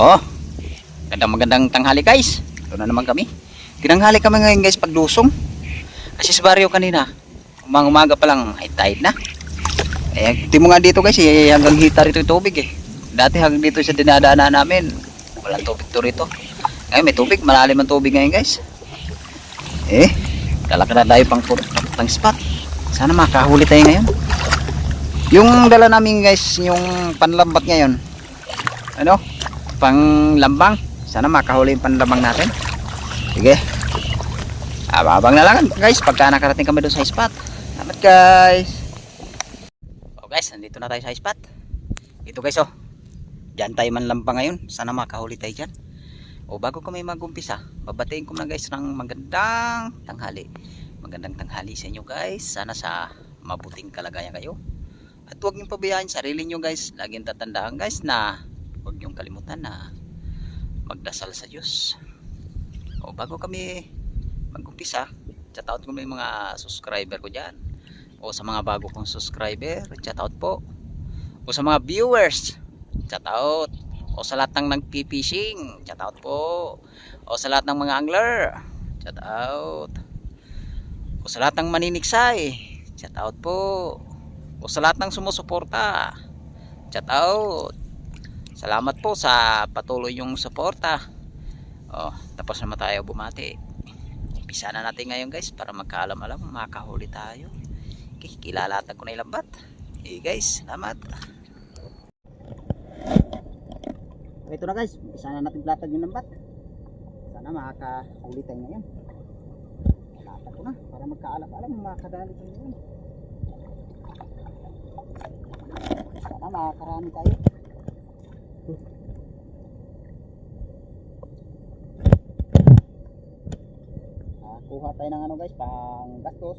Oh, magandang tanghali guys. Ito na naman kami. Tinanghali kami ngayon guys paglusong. Kasi sa baryo kanina, umaga pa lang high tide na. Eh, di mo nga dito guys, hanggang hita rito yung tubig eh. Dati hanggang dito sa dinadaanan namin, walang tubig to rito. Ngayon may tubig, malalim ang tubig ngayon guys. Eh, talaka na tayo pang spot. Sana makahuli tayo ngayon. Yung dala namin guys, yung panlambat ngayon. Ano? Panglambang. Sana makahuli yung panlambang natin. Sige. Abang na lang guys pagka nakarating kami doon sa spot. Salamat guys. Oh guys, nandito na tayo sa spot. Ito guys oh. Diyan tayo manlambang ngayon. Sana makahuli tayo dyan. O bago kami mag-umpisa, babatiin ko na guys ng magandang tanghali. Magandang tanghali sa inyo guys. Sana sa mabuting kalagayan kayo. At huwag niyong pabayaan sarili nyo guys. Laging tatandaan guys na huwag niyong kalimutan na magdasal sa Diyos. O bago kami mag-umpisa, shoutout ko may mga subscriber ko dyan. O sa mga bago kong subscriber, shoutout po. O sa mga viewers, shoutout. O sa lahat ng nagpipishing, shoutout po. O sa lahat ng mga angler, shoutout. O sa lahat ng maniniksay, shoutout po. O sa lahat ng sumusuporta, shoutout. Salamat po sa patuloy yung suporta. Oh, tapos naman tayo bumati. Umpisa na natin ngayon guys para magkaalam-alam, makahuli tayo. Okay, kilalatan ko na yung lambat. Okay guys, salamat. Ito na guys, umpisa na natin platag yung lambat. Sana makakahuli tayo ngayon. Latag ko na para magkaalam-alam, makakadali tayo ngayon. Sana makakarami tayo. Kuha tayo ng ano guys, pang gastos.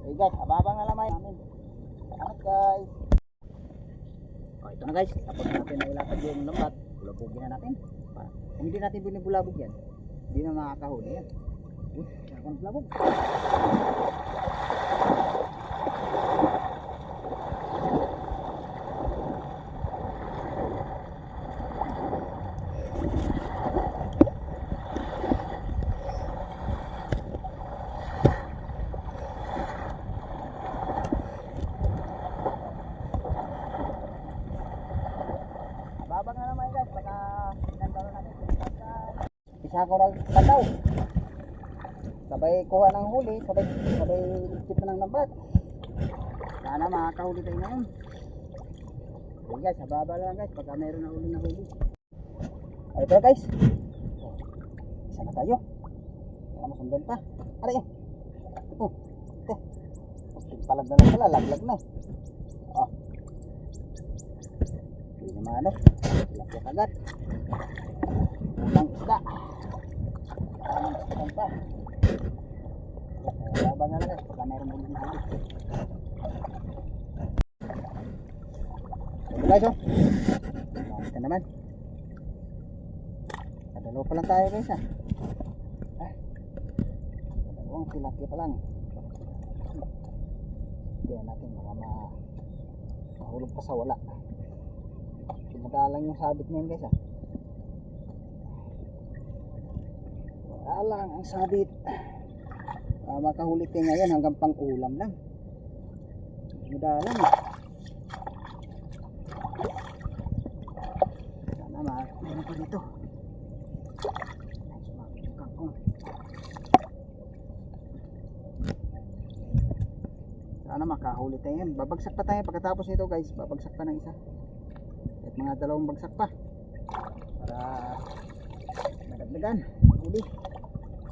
Okay guys, ababang na lamay namin. Salamat guys. O ito na guys, tapos natin na ilatag yung lambat. Bulabugin na natin. Kung hindi natin binibulabog yan, hindi na makakahuli yan. Ako ng bulabog. Babang na naman guys, baka pinandalo natin. Isa ko nagtataw. Sabay kuha ng huli, sabay ligpit na ng lambat. Sana makakahuli tayo ngayon. Okay guys, hababa lang guys, pagka mayroon na huli na huli. O ito guys. Isa na tayo. Kaya masundan pa. Aray yun. Ito. Palag na lang pala, laglag na. O. Hindi naman ano. Lagyan agad. Unang isda. Unang isda pa. Hababa na lang guys, pagka mayroon huli na huli. Ito guys o. Ito naman. Kadalaw pa lang tayo guys ha. Kadalawang tilapia pa lang. Hindi natin baka mahulog pa sa wala. Sinadalang yung sabit ngayon guys ha. Wala lang ang sabit. Makahuli tayo ngayon hanggang pang ulam lang. Sinadalang sana makahuli ko dito. Sana makahuli tayo yan. Babagsak pa tayo pagkatapos nito guys. Babagsak pa ng isa. At mga dalawang bagsak pa. Para madagdagan. Huli.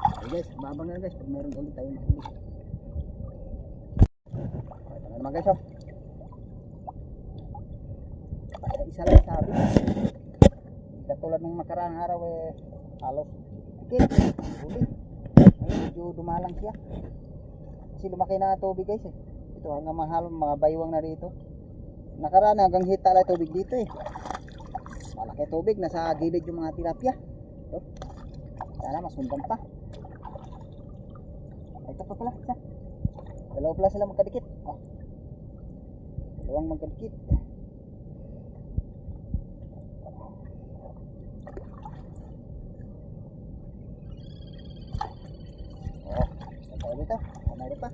Okay guys, babang na guys. Pag meron ulit tayo mahuli. Ito na naman guys oh. Isa lang sabi. Katulad ng makaraang araw eh. Halos tikit. Huli. Ayun, medyo dumalang siya. Kasi lumaki na tubig guys eh. Ito hanggang mga baywang na rito. Nakaraan hanggang hita lang tubig dito eh. Malaki tubig, nasa gilid yung mga tilapia. Ito. Sana masundan pa. Ito pa pala. Isa. Dalawa pala sila magkadikit. Dalawang magkadikit. Tayo dito. Mayroon pa.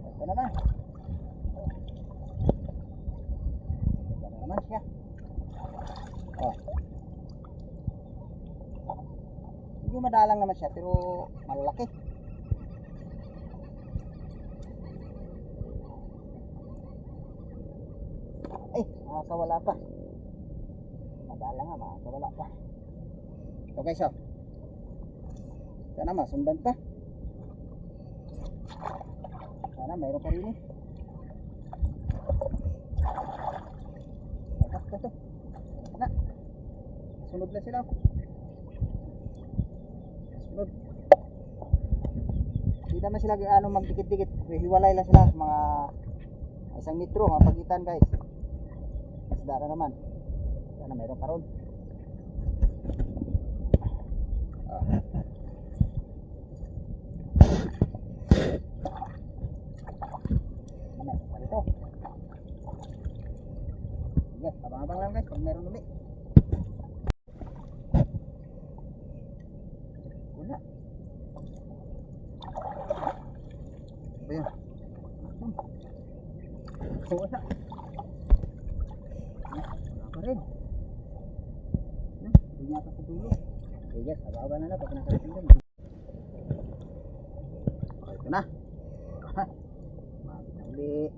Ito naman. Ito naman siya. Hindi madalang naman siya pero malaki. Makakawala pa. Madalang nga, makakawala pa. Okay, so sana masundan pa. Sana mayroon pa rin eh. Ito. Na. Sunod na sila. Sunod. Hindi naman sila magdikit-dikit. Hiwalay lang sila mga 1 metro ang pagitan, guys. Isda na naman. Sana mayroon pa ron. Ito. Yes, abang-abang lang guys pag meron ulit. Wala. Apa yun? Wala. Wala pa rin. Hindi yata sa dulo. Okay guys, abang-abang na lang pag nakarating din. Okay, ito na. Mabit na ulit.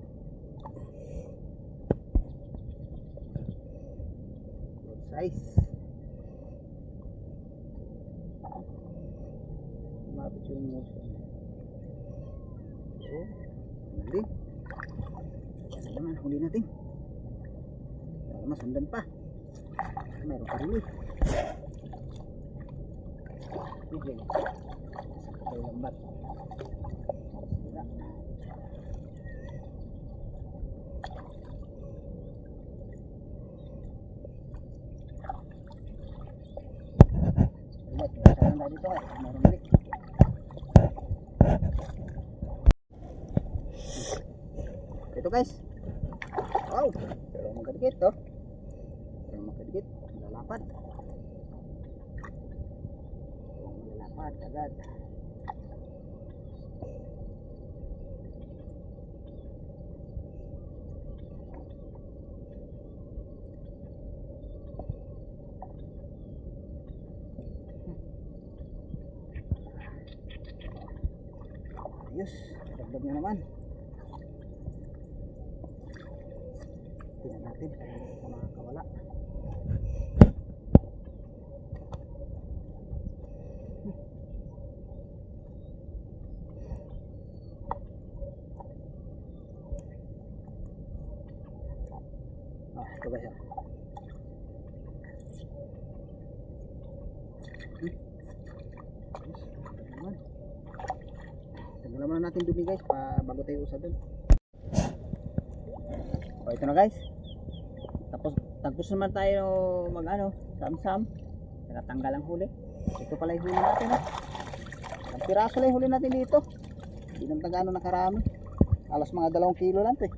Size. Mabit yung motion. So, huli. Ano naman, huli natin. Para masundan pa. Mayroon pa rin eh. Okay. Sakay lambat. Sila. Dito meron ulit. Ito guys. Wow, pero magkadikit to. Pero magkadikit, malalapad. Malalapad agad. Ayos, dagdag na naman. Tingnan natin kung makakawala. Ito ba siya? Tanggalan muna natin dumi guys bago tayo usad dun. O ito na guys. Tapos naman tayo sam-sam. Nakatanggal ang huli. Ito pala yung huli natin Ang piraso lang yung huli natin dito. Hindi naman gaano nakarami. Alas mga 2 kilo lang to eh.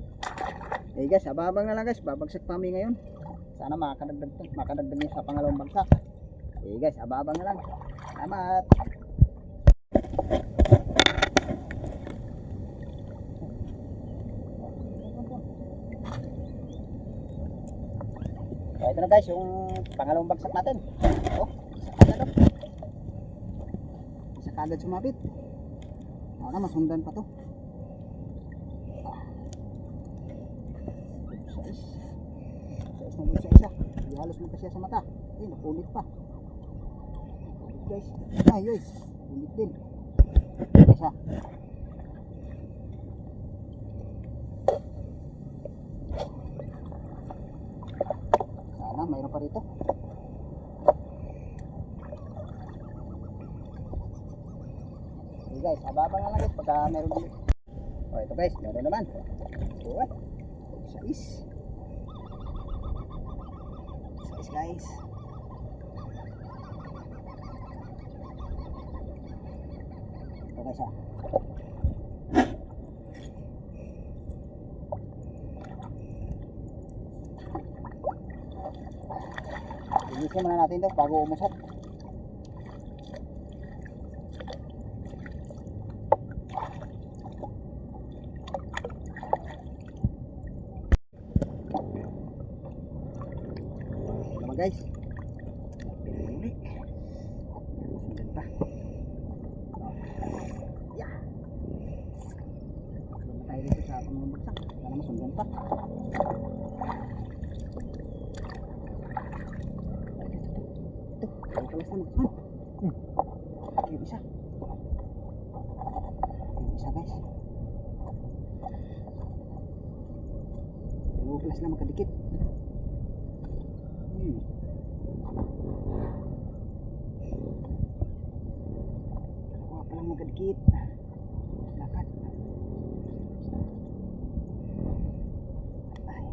Okay guys, ababang na lang guys. Babagsak pa kami ngayon. Sana makadagdag nyo sa pangalawang bagsak. Okay guys, ababang na lang. Salamat. Ito na guys, yung pangalawang bagsak natin. Isa kagad sumabit. Na masundan pa to. Sais na isa. Halos mo pa siya sa mata. Napunit pa. Guys, ayos. Punit din. Isa. Mayroon pa rito. Okay guys, ababang na lang guys pagka meron ulit. O ito guys, meron naman. Buwan. Sais guys. Ito guys ha. Linisin muna natin ito bago umusap. Ito naman guys. Pinuli. Sundan pa. Yeah. Sundan tayo dito sa pangmabagsak. Sana masundan pa. Ito, kalas na magkaman. Yung isa. Yung isa guys. Dalawa kalas na magkadikit. Dalawa pa lang magkadikit. Lakad. Ay.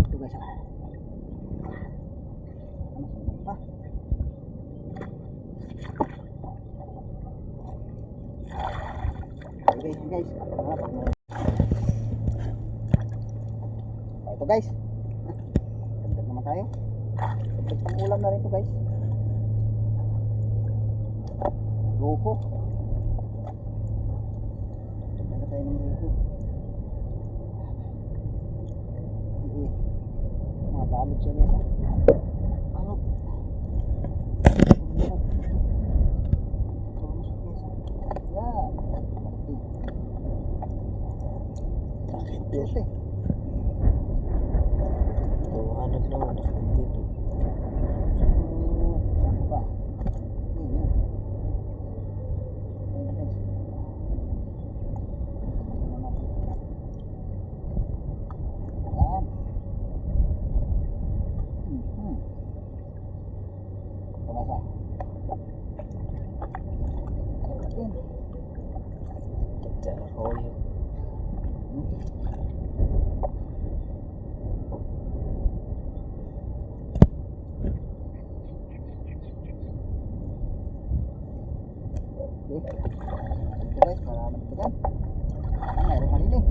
Ito guys ha. Ano sundan pa? Okay guys, ito guys, dagdag naman tayo. Dagdag pang ulam na rin ito guys. Ruko. Dagdag na tayo ng ruko. Mabalot siya guys. Balot. Yan. Ito eh. Hanap naman dito. Saan ba? Yan. Tumasa. Hoyo. Ito guys, para matitigan. Mayroon pa rin eh.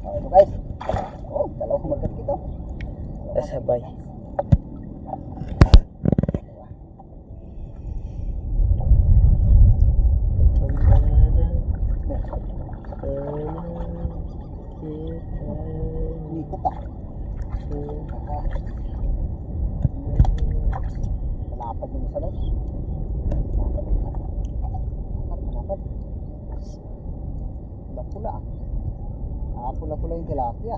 Ito guys. Oh, dalawang magkadikit ito. Kasabay. Ikot ah. Malapad yung isa guys. Malapad. Pula-pula ah. Pula-pula yung tilapia.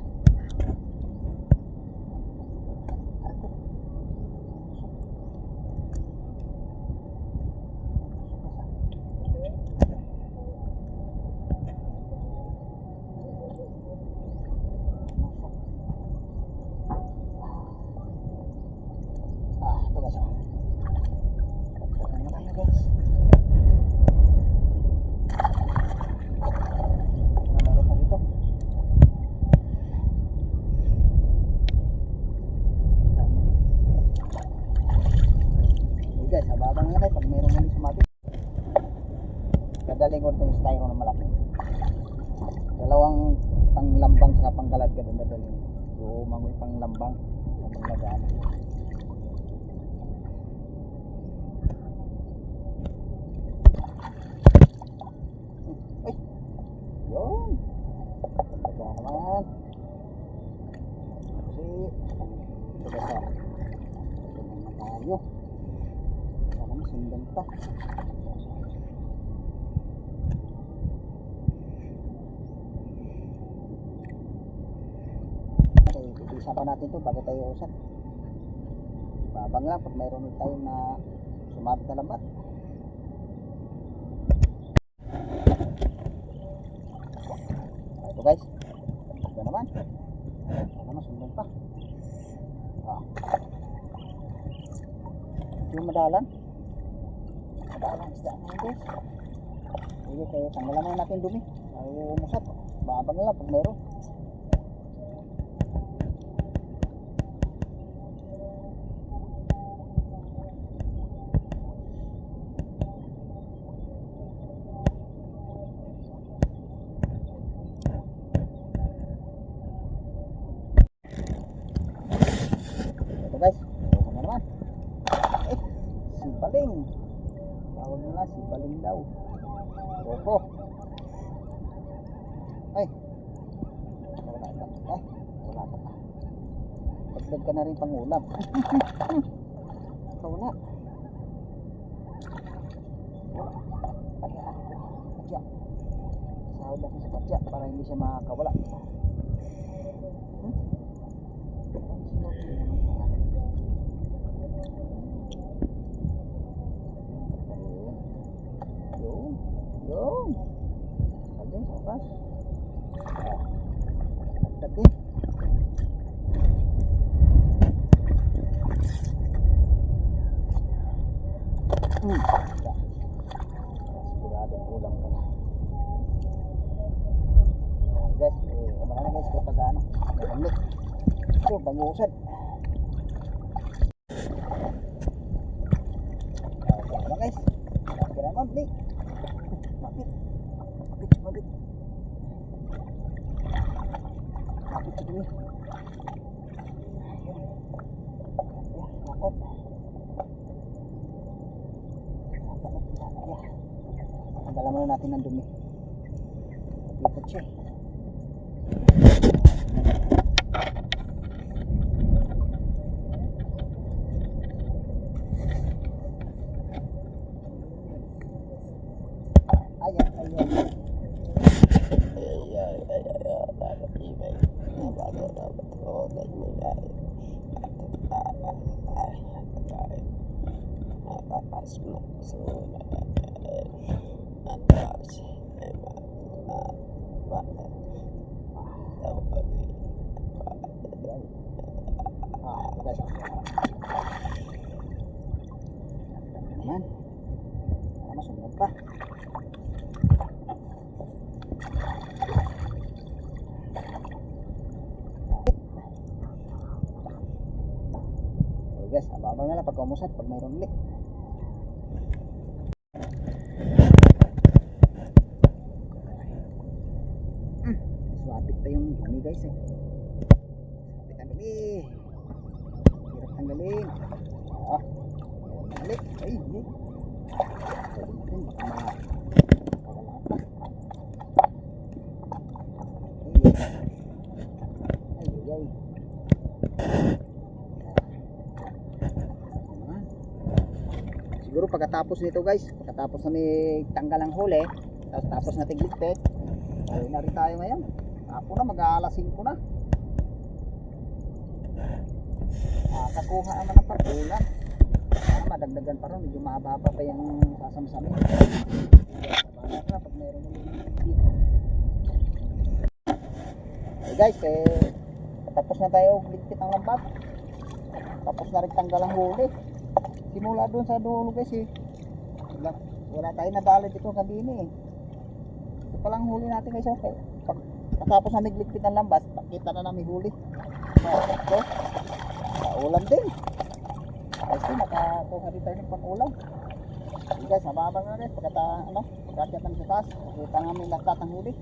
Ito guys. Tagtagan naman tayo guys. Meron pa dito. Hey guys, hababang na kayo pag mayroon mali sumabit. Dadaling ko itong styro na malaki. Dalawang panglambang saka panggalat ka doon dadaling. So, mangoy panglambang sa panglagaan. Yun. Pagkakaan naman. Kasi ito ba sa ito naman tayo. Sana masundan pa. Okay, isa pa natin ito bago tayo usap. Babang lang pag mayroon tayong na sumabit na lambat. Ito guys, ito naman. Sana masundan pa. Ito yung madalang. Madalang isda naman guys. Sige kayo, tanggalan na natin dumi. Ayaw umusap. Babang lang pag mayroon. ito guys. Ito na naman. Eh, sipaling. Tawag nila, sipaling daw. Opo. Ay. Wala ka. Ay, wala ka pa. Pagdag ka na rin pang ulam. Ikaw na. Patya. Sahod natin sa patya para hindi siya makakawala. Yun. Lagi, sopas. Lagi. Siguradong ulang ka na. Guys, abangan na guys kapag ano, malamig. Ito, bangusan. Ito na guys. Lagi naman, Nick. Mabit. Mabit sa dumi. Lakot. Tanggalan muna natin ng dumi. Likot siya. Naman. Masunod pa. Okay guys, abang-abang na lang pag umusat pag mayroon ulit. Swapit pa yung dumi guys eh. Swapit ang dumi. Hirap tanggalin. Balik. Ay. Pwede natin baka makawala pa. Ay. Siguro pagkatapos nito guys, pagkatapos na may tanggal ang huli, tapos natin ligpit, ayun na rin tayo ngayon. Ako na, mag-aalas 5 na. Kakuha naman ng pagkulang. Madagdagan pa rin, medyo mahaba pa yung sasamsamin. Sabana ka pag meron ulit. Okay guys, tapos na tayo ligpit ang lambat. Tapos na rin tanggal ang huli. Simula doon sa dulo guys wala tayo nadali dito kanina eh. Ito palang huli natin guys. Okay. Pagkatapos na ligpit ang lambat, pakita na namin huli. So, ulam din. Guys, nakakuha rin tayo ng pang-ulam. Okay guys, mababa nga guys. Pagkakit namin sa taas. Kita namin lahat ang huli.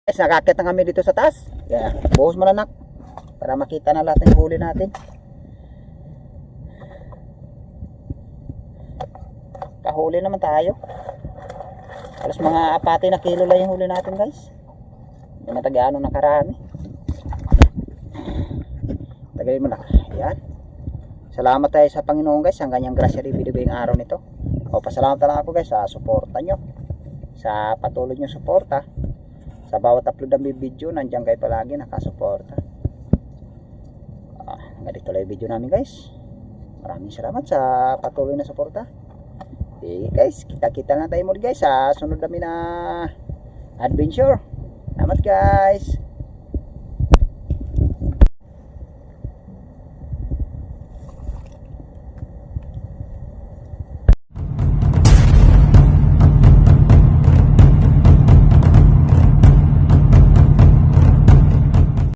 Guys, nakakit na kami dito sa taas. Yeah, buhos mo na nak. Para makita na lahat ng huli natin. Kahuli naman tayo. Alas mga 4 na kilo lang yung huli natin guys. Hindi na taga-ano nakarami. Tagalin mo na. Ayan. Salamat tayo sa Panginoon guys. Ang kanyang grasya rin binibigay ng araw nito. O pasalamat lang ako guys sa suporta nyo. Sa patuloy nyo suporta. Sa bawat upload ng video, nandiyan kayo palagi nakasuporta. Ganito lang yung video namin guys. Maraming salamat sa patuloy na suporta. Okay guys, kita-kita lang tayo muli guys sa sunod namin na adventure. Salamat guys.